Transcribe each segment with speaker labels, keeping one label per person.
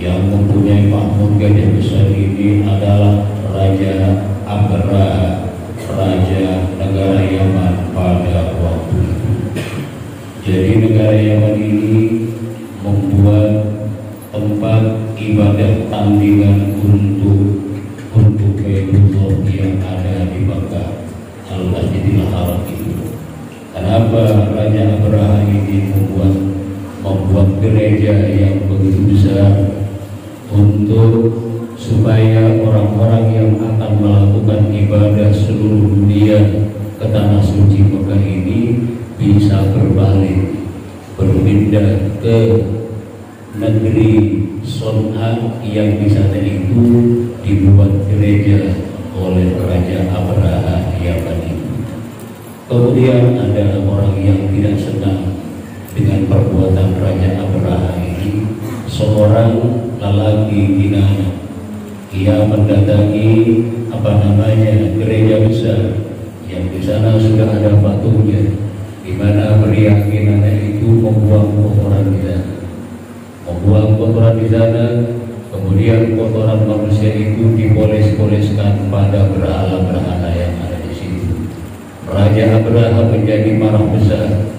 Speaker 1: yang mempunyai makmum gajah besar ini adalah Raja Abraha, Raja negara Yaman pada waktu itu. Jadi negara Yaman ini membuat tempat ibadah tandingan untuk Baitullah yang ada di Makkah, Al-Masjidil Haram itu. Kenapa Raja Abraha ini membuat gereja yang begitu besar untuk supaya orang-orang yang akan melakukan ibadah seluruh dunia ke tanah suci Makkah ini bisa berbalik, berpindah ke negeri Son'a yang di sana itu dibuat gereja oleh Raja Abraha Yaman itu. Kemudian ada orang yang tidak senang dengan perbuatan Raja Abraha ini. Seorang lelaki Kinana, ia mendatangi gereja besar yang di sana sudah ada batunya, di mana pria Kinana itu membuang kotoran di sana, kemudian kotoran manusia itu dipoles-poleskan pada berhala-berhala yang ada di situ. Raja Abraha menjadi marah besar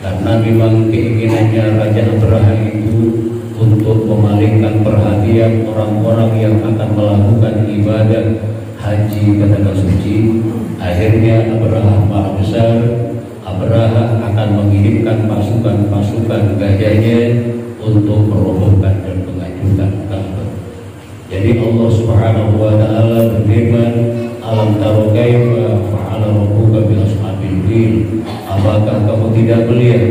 Speaker 1: karena memang keinginannya Raja Abraha itu untuk memalingkan perhatian orang-orang yang akan melakukan ibadah haji ke tanah suci. Akhirnya Abraha marah besar. Abraha akan mengirimkan pasukan gajahnya untuk merobohkan dan menghancurkan Ka'bah. Jadi Allah Subhanahu wa taala berfirman, "Alam taro kaifa fa'ala rabbuka bi ashabil fil?" Apakah kamu tidak melihat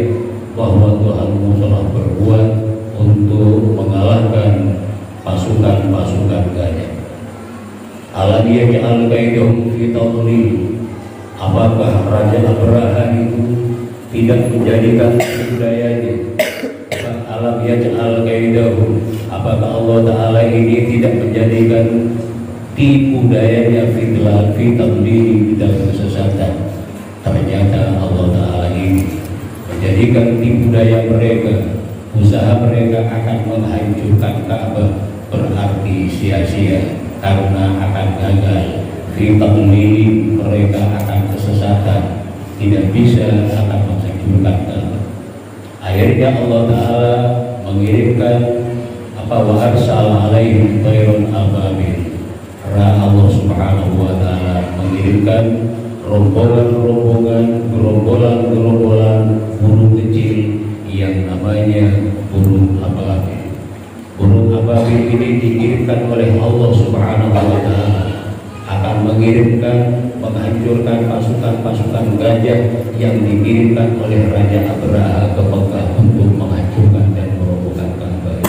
Speaker 1: bahwa Tuhanmu telah berbuat untuk mengalahkan pasukan gajah? Alam yaj'al kaidahum fi tadlil. Apakah Raja Abraha itu tidak menjadikan budayanya? Alam yaj'al kaidahum. Apakah Allah Ta'ala ini tidak menjadikan tipu dayanya fi tadlil, dalam kesesatan? Ternyata Allah Ta'ala ini menjadikan tipu daya mereka, usaha mereka akan menghancurkan Ka'bah berarti sia-sia karena akan gagal. Fi tadlil, mereka akan kesesatan, tidak bisa akan menghancurkan Ka'bah. Akhirnya Allah Ta'ala mengirimkan wa arsala alaihim tayran ababil. Allah Subhanahu wa taala mengirimkan gerombolan burung kecil yang namanya burung ababil. Burung ababil ini dikirimkan oleh Allah Subhanahu wa taala, akan menghancurkan pasukan gajah yang dikirimkan oleh Raja Abraha ke Mekah untuk menghancurkan dan merobohkan Ka'bah.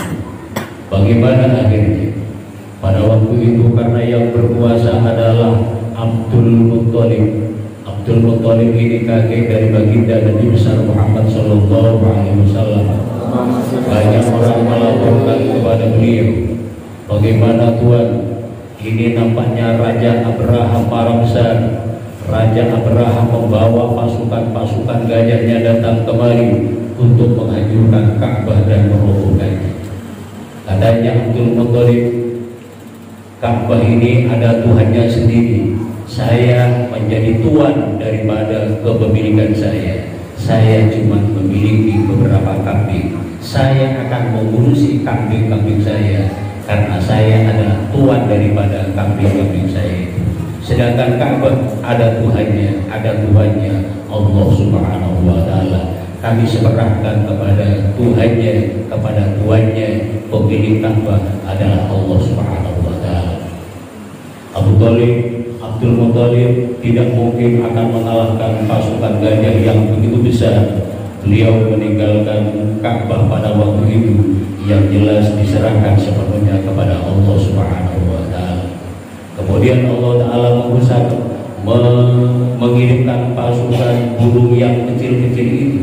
Speaker 1: Bagaimana akhirnya? Pada waktu itu karena yang berkuasa adalah Abdul Muttalib. Abdul Muttalib ini kakek dari baginda Nabi besar Muhammad Sallallahu Alaihi Wasallam. Banyak orang melaporkan kepada beliau, bagaimana Tuhan, ini nampaknya Raja Abraha marah besar. Raja Abraha membawa pasukan gajahnya datang kemari untuk menghancurkan Ka'bah dan merobohkannya. Katanya Abdul Muttalib, Ka'bah ini ada Tuhannya sendiri. Saya menjadi tuan daripada kepemilikan saya. Saya cuma memiliki beberapa kambing. Saya akan mengurusi kambing-kambing saya karena saya adalah tuan daripada kambing-kambing saya. Sedangkan Ka'bah ada Tuhannya Allah Subhanahu wa taala. Kami serahkan kepada Tuhannya, kepada tuannya. Pemilik Ka'bah adalah Allah Subhanahu wa taala. Abdul Muttalib tidak mungkin akan mengalahkan pasukan gajah yang begitu besar. Beliau meninggalkan Ka'bah pada waktu itu yang jelas diserahkan sepenuhnya kepada Allah Subhanahu wa taala. Kemudian Allah Ta'ala mengirimkan pasukan burung yang kecil-kecil itu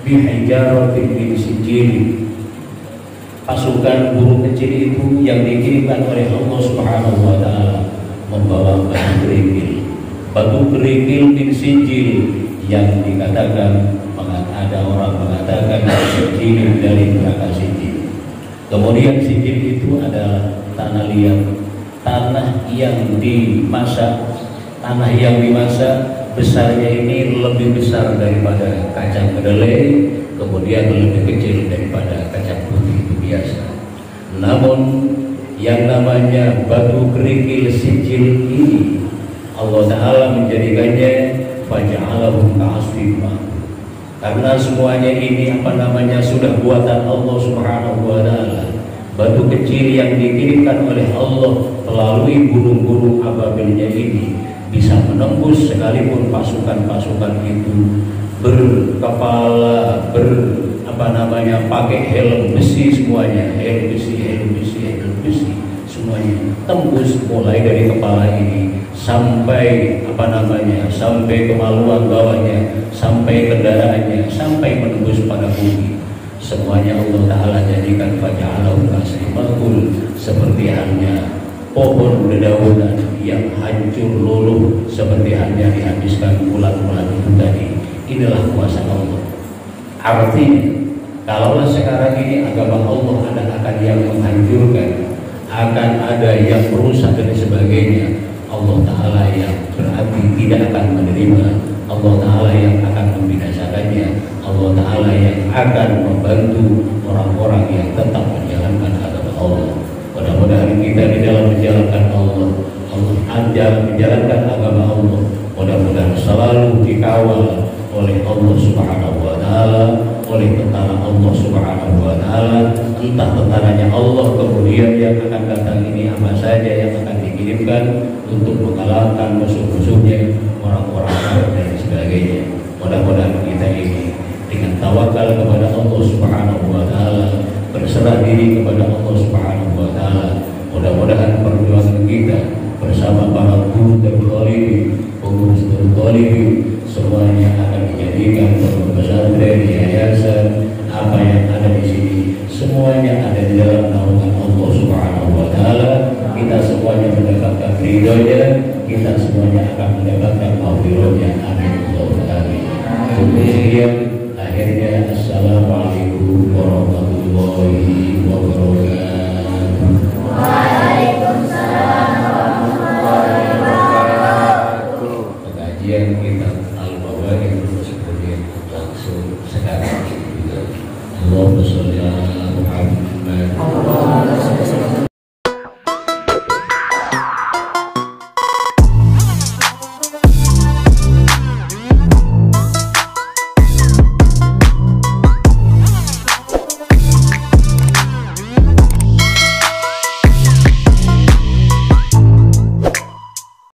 Speaker 1: bihijaratin min sijil. Pasukan burung kecil itu yang dikirimkan oleh Allah Subhanahu wa taala membawa batu kerikil min sijil, yang dikatakan ada orang mengatakan sijil dari neraka sijil. Kemudian sijil itu adalah tanah liat tanah yang dimasak besarnya ini lebih besar daripada kacang kedelai, kemudian lebih kecil daripada kacang putih itu biasa. Namun yang namanya batu kerikil sijil ini Allah Ta'ala menjadikannya faja'alahum ka'asfin ma'kul. Karena semuanya ini sudah buatan Allah Subhanahu wa Ta'ala. Batu kecil yang dikirimkan oleh Allah melalui burung-burung ababilnya ini bisa menembus sekalipun pasukan-pasukan itu berkepala pakai helm besi semuanya, helm besi semuanya tembus mulai dari kepala ini sampai sampai kemaluan bawahnya, sampai kendaraannya, sampai menembus pada bumi. Semuanya Allah Ta'ala jadikan faja'alahum ka'asfin ma'kul, seperti halnya pohon dedaunan yang hancur luluh, seperti halnya dihabiskan ulat-ulat itu tadi. Inilah kuasa Allah. Artinya, kalaulah sekarang ini agama Allah akan yang menghancurkan, akan ada yang merusak dan sebagainya, Allah Ta'ala yang berarti tidak akan menerima, Allah Ta'ala yang akan membinasakannya, Allah Ta'ala yang akan membantu orang-orang yang tetap menjalankan agama Allah. Mudah-mudahan kita di dalam menjalankan menjalankan agama Allah, mudah-mudahan selalu dikawal oleh Allah Subhanahu wa Ta'ala, oleh tentara Allah Subhanahu wa Ta'ala. Entah tentaranya Allah kemudian yang akan datang ini apa saja yang akan dikirimkan untuk mengalahkan musuh-musuhnya, orang-orang kafir dan sebagainya. Mudah-mudahan kita ini dengan tawakal kepada Allah Subhanahu wa Ta'ala, berserah diri kepada Allah Subhanahu wa Ta'ala, mudah-mudahan perjuangan kita bersama para guru dan pengurus semuanya akan dijadikan pesantren, yayasan, apa yang ada di sini semuanya ada di dalam naungan Allah Subhanahu wa Ta'ala. Kita semuanya mendapatkan ridhonya, kita semuanya akan mendapatkan maghfirahnya. Amin. Kemudian akhirnya assalamualaikum warahmatullahi wabarakatuh.